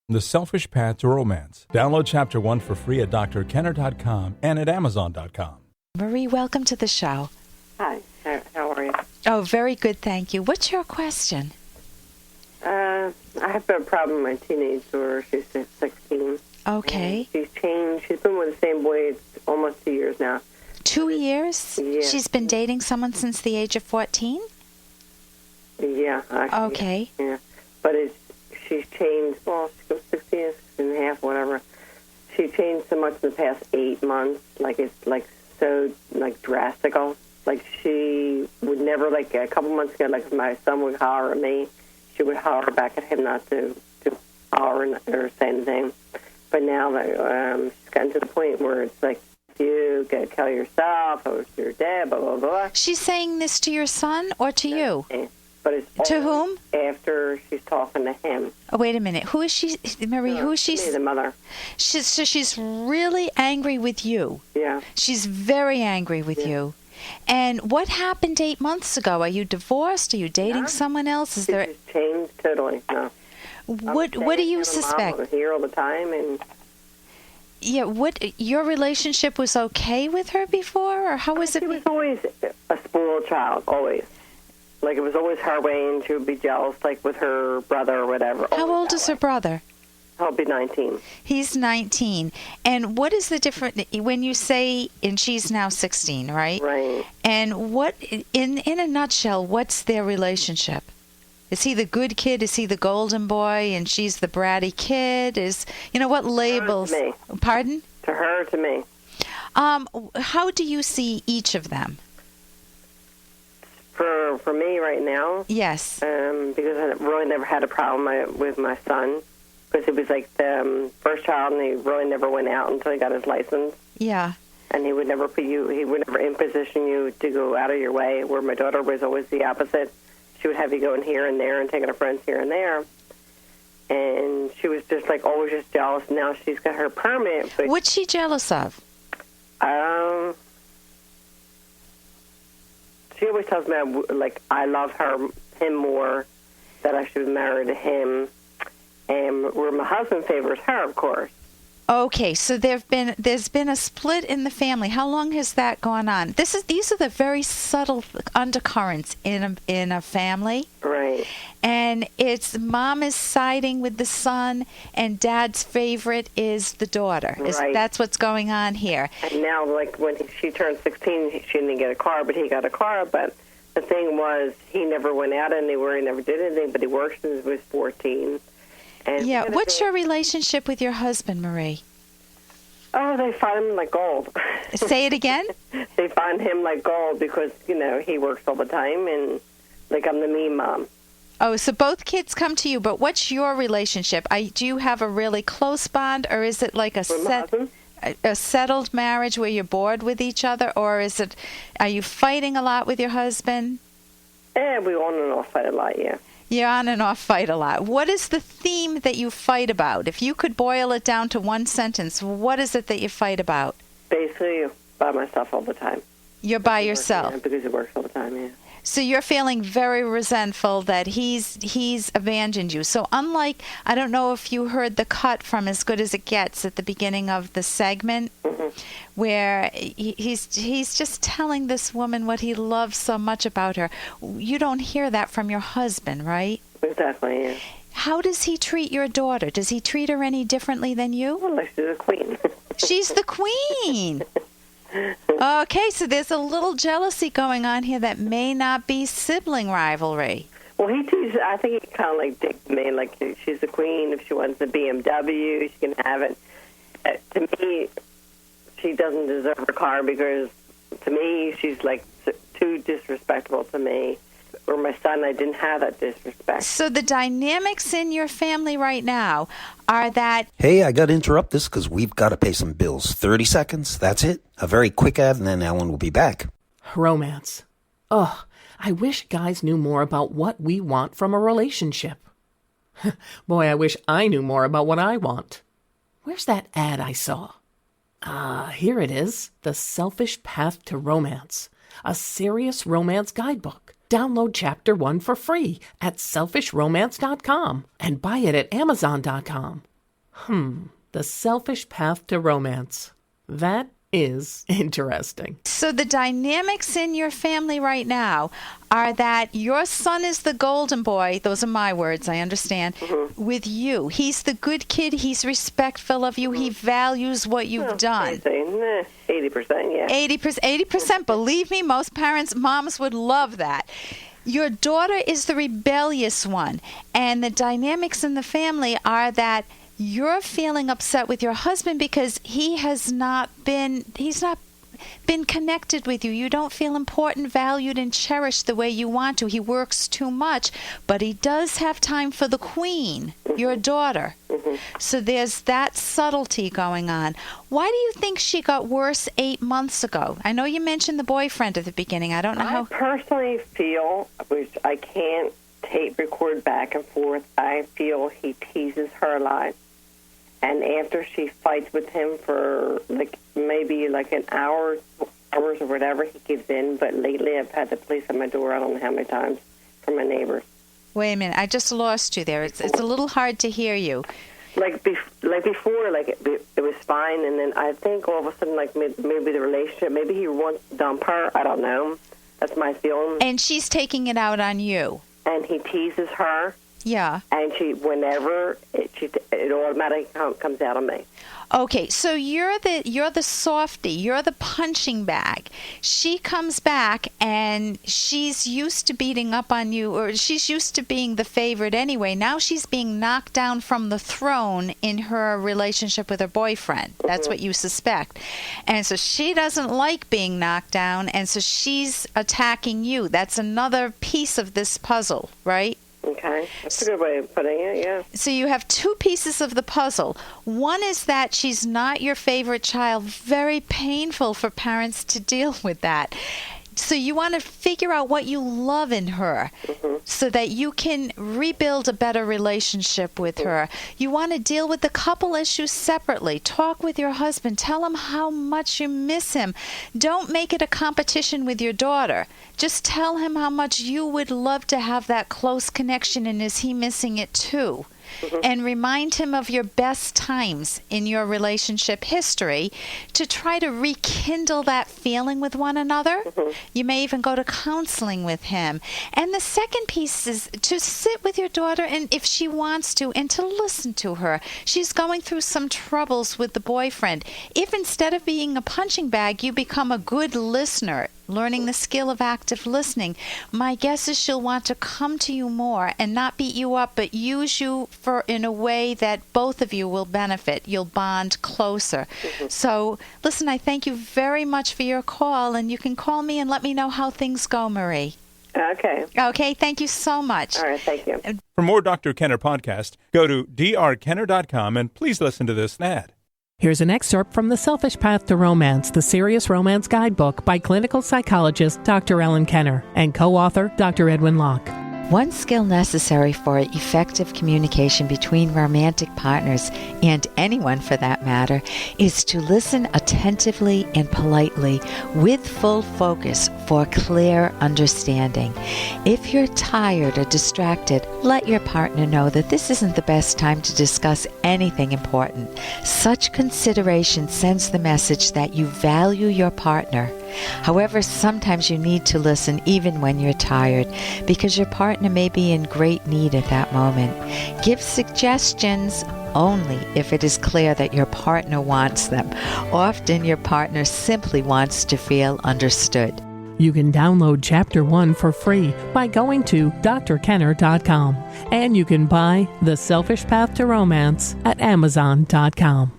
The Selfish Path to Romance. Download Chapter 1 for free at drkenner.com and at amazon.com. Marie, welcome to the show. Hi, how are you? Oh, very good, thank you. What's your question? I have a problem with my teenage daughter. She's 16. Okay. She's changed. She's been with the same boy almost 2 years now. 2 years? Yeah. She's been dating someone since the age of 14? Yeah. Actually, Okay. Yeah. But she's changed. Well, she goes 16 and a half, whatever. She changed so much in the past 8 months. Like, it's, like, so, like, drastical. Like, she would never, like, a couple months ago, like, if my son would holler at me, she would holler back at him not to holler or say anything. But now she's gotten to the point where it's like, you got to kill yourself, or to your dad, blah, blah, blah. She's saying this to your son or to you? But it's to whom? After she's talking to him. Oh, wait a minute. Who is she, Marie? Who is she? Me, the mother. So she's really angry with you. Yeah. She's very angry with you. And what happened 8 months ago? Are you divorced? Are you dating someone else? Is there? She's changed totally. No. What do you suspect? I'm here all the time, and yeah. What your relationship was okay with her before, or how was it? She was always a spoiled child, always. Like, it was always her way, and she would be jealous, like with her brother or whatever. How old is her brother? He'll be 19. He's 19. And what is the difference when you say, and she's now 16, right? Right. And what, in a nutshell, what's their relationship? Is he the good kid? Is he the golden boy? And she's the bratty kid? What labels? To me. Pardon? To her, to me. How do you see each of them? For me right now? Yes. Because I really never had a problem with my son. Because he was like the first child, and he really never went out until he got his license. Yeah. And he would never imposition you to go out of your way, where my daughter was always the opposite. She would have you going here and there and taking her friends here and there. And she was just like always just jealous. Now she's got her permit. But, what's she jealous of? She always tells me, I love him more, that I should marry to him. And where my husband favors her, of course. Okay, so there's been a split in the family. How long has that gone on? These are the very subtle undercurrents in a family. Right. And it's mom is siding with the son, and dad's favorite is the daughter. Right. That's what's going on here. And now, like, when she turned 16, she didn't get a car, but he got a car. But the thing was, he never went out anywhere. He never did anything, but he worked since he was 14. And yeah, what's your relationship with your husband, Marie? Oh, they find him like gold. Say it again? They find him like gold because, he works all the time, and, like, I'm the mean mom. Oh, so both kids come to you, but what's your relationship? Do you have a really close bond, or is it like a settled marriage where you're bored with each other, or are you fighting a lot with your husband? Yeah, we on and off fight a lot, yeah. You on and off fight a lot. What is the theme that you fight about? If you could boil it down to one sentence, what is it that you fight about? Basically, by myself all the time. You're by yourself? Yeah, because he works all the time, yeah. So you're feeling very resentful that he's abandoned you. So unlike, I don't know if you heard the cut from As Good as It Gets at the beginning of the segment, where he's just telling this woman what he loves so much about her. You don't hear that from your husband, right? Exactly, yeah. How does he treat your daughter? Does he treat her any differently than you? Well, like she's a queen. She's the queen. Okay, so there's a little jealousy going on here that may not be sibling rivalry. Well, I think he kind of like dicked me, like she's the queen. If she wants a BMW, she can have it. To me, she doesn't deserve a car because, to me, she's like too disrespectful to me. Or my son, I didn't have that disrespect. So the dynamics in your family right now are that... Hey, I got to interrupt this because we've got to pay some bills. 30 seconds, that's it. A very quick ad, and then Ellen will be back. Romance. Ugh, I wish guys knew more about what we want from a relationship. Boy, I wish I knew more about what I want. Where's that ad I saw? Here it is. The Selfish Path to Romance. A serious romance guidebook. Download Chapter 1 for free at selfishromance.com and buy it at amazon.com. The selfish path to romance. That is interesting. So the dynamics in your family right now are that your son is the golden boy. Those are my words, I understand. With you. He's the good kid. He's respectful of you. He values what you've done. 80%, yeah. 80%. Believe me, most moms would love that. Your daughter is the rebellious one. And the dynamics in the family are that you're feeling upset with your husband because he's not been connected with you. You don't feel important, valued, and cherished the way you want to. He works too much, but he does have time for the queen, your daughter. So there's that subtlety going on. Why do you think she got worse 8 months ago? I know you mentioned the boyfriend at the beginning. I don't know how. I personally feel, which I can't tape record back and forth, I feel he teases her a lot. And after she fights with him for maybe an hours or whatever, he gives in. But lately I've had the police at my door I don't know how many times from my neighbors. Wait a minute, I just lost you there. It's a little hard to hear you. Before, it was fine, and then I think all of a sudden, maybe the relationship, maybe he wants to dump her. I don't know. That's my feeling. And she's taking it out on you. And he teases her. Yeah. And whenever it automatically comes out on me. Okay, so you're the softie, you're the punching bag. She comes back and she's used to beating up on you, or she's used to being the favorite anyway. Now she's being knocked down from the throne in her relationship with her boyfriend. That's what you suspect. And so she doesn't like being knocked down, and so she's attacking you. That's another piece of this puzzle, right? Okay. That's a good way of putting it, yeah. So you have two pieces of the puzzle. One is that she's not your favorite child. Very painful for parents to deal with that. So you want to figure out what you love in her so that you can rebuild a better relationship with her. You want to deal with the couple issues separately. Talk with your husband. Tell him how much you miss him. Don't make it a competition with your daughter. Just tell him how much you would love to have that close connection, and is he missing it too? And remind him of your best times in your relationship history to try to rekindle that feeling with one another. You may even go to counseling with him. And the second piece is to sit with your daughter, and if she wants to, and to listen to her. She's going through some troubles with the boyfriend. If instead of being a punching bag, you become a good listener, learning the skill of active listening, my guess is she'll want to come to you more and not beat you up, but use you in a way that both of you will benefit. You'll bond closer. So, listen, I thank you very much for your call, and you can call me and let me know how things go, Marie. Okay. Okay, thank you so much. All right, thank you. For more Dr. Kenner podcast, go to drkenner.com and please listen to this ad. Here's an excerpt from The Selfish Path to Romance, the Serious Romance Guidebook by clinical psychologist Dr. Ellen Kenner and co-author Dr. Edwin Locke. One skill necessary for effective communication between romantic partners, and anyone for that matter, is to listen attentively and politely with full focus for clear understanding. If you're tired or distracted, let your partner know that this isn't the best time to discuss anything important. Such consideration sends the message that you value your partner. However, sometimes you need to listen even when you're tired, because your partner may be in great need at that moment. Give suggestions only if it is clear that your partner wants them. Often your partner simply wants to feel understood. You can download Chapter 1 for free by going to drkenner.com. And you can buy The Selfish Path to Romance at amazon.com.